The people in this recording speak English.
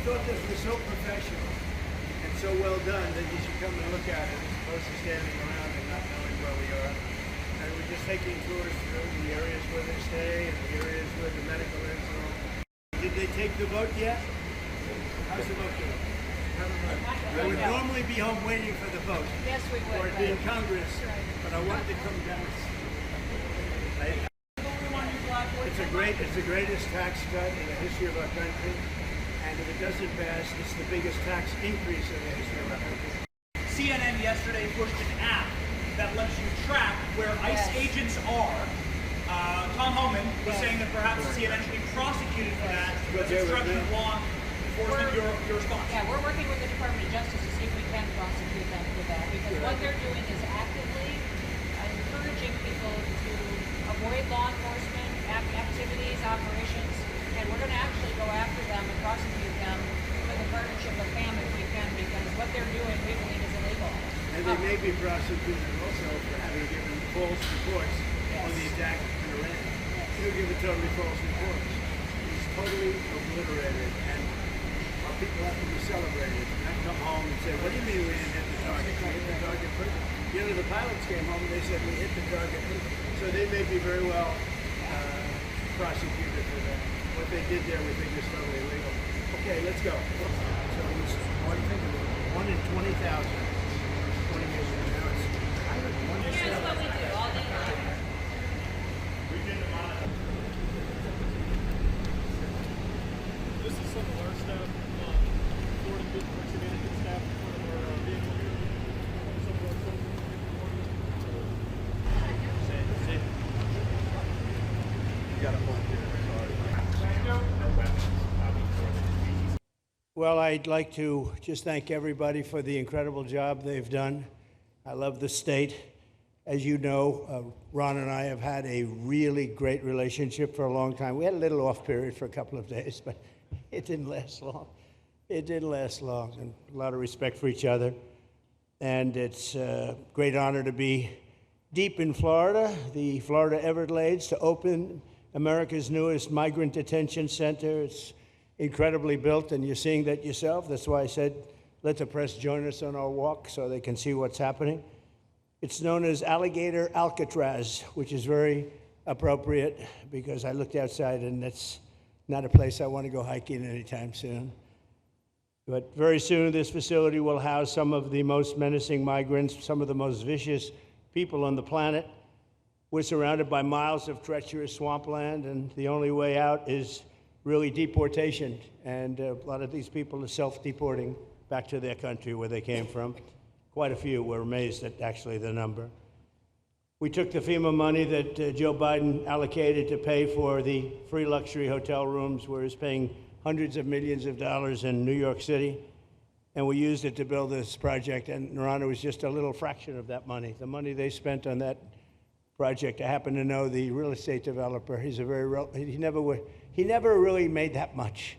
thought this was so professional and so well done that you should come and look at it as opposed to standing around and not knowing where we are. And we're just taking tours through the areas where they stay and the areas where the medical is and all. Did they take the vote yet? How's the vote going? I would normally be home waiting for the vote. Yes, we would. Or it'd be in Congress, but I wanted to come down. It's the greatest tax cut in the history of our country, and if it doesn't pass, it's the biggest tax increase in the history of our country. CNN yesterday pushed an app that lets you track where ICE agents are. Tom Homeland was saying that perhaps CNN should be prosecuted for that because obstruction of law enforcement. Your response? Yeah, we're working with the Department of Justice to see if we can prosecute them for that, because what they're doing is actively encouraging people to avoid law enforcement activities, operations, and we're going to actually go after them and prosecute them with a partnership of FAM if we can, because what they're doing we believe is illegal. And they may be prosecuted also for having given false reports on the attack in Iran. They'll give totally false reports. It's totally obliterated, and our people have to be celebrated. Not come home and say, what do you mean we didn't hit the target? We hit the target first. You know, the pilots came home and they said we hit the target first. So they may be very well prosecuted for that. What they did there we think is totally illegal. Okay, let's go. So it was, what do you think of it? 1 in 20,000. 20 years ago now it's 1 in 7. Here's what we do all day long. This is some of our staff, Florida Business Management staff, one of our vehicle here, some of our folks. You got to hold it. Well, I'd like to just thank everybody for the incredible job they've done. I love the state. As you know, Ron and I have had a really great relationship for a long time. We had a little off period for a couple of days, but it didn't last long. It didn't last long, and a lot of respect for each other. And it's a great honor to be deep in Florida, the Florida Everglades, to open America's newest migrant detention center. It's incredibly built, and you're seeing that yourself. That's why I said, let the press join us on our walk so they can see what's happening. It's known as Alligator Alcatraz, which is very appropriate because I looked outside and that's not a place I want to go hiking anytime soon. But very soon, this facility will house some of the most menacing migrants, some of the most vicious people on the planet. We're surrounded by miles of treacherous swampland, and the only way out is really deportation. And a lot of these people are self-deporting back to their country where they came from. Quite a few. We're amazed at actually the number. We took the FEMA money that Joe Biden allocated to pay for the free luxury hotel rooms, where he's paying hundreds of millions of dollars in New York City, and we used it to build this project. And Ron, it was just a little fraction of that money. The money they spent on that project, I happen to know the real estate developer. He's a very he never really made that much.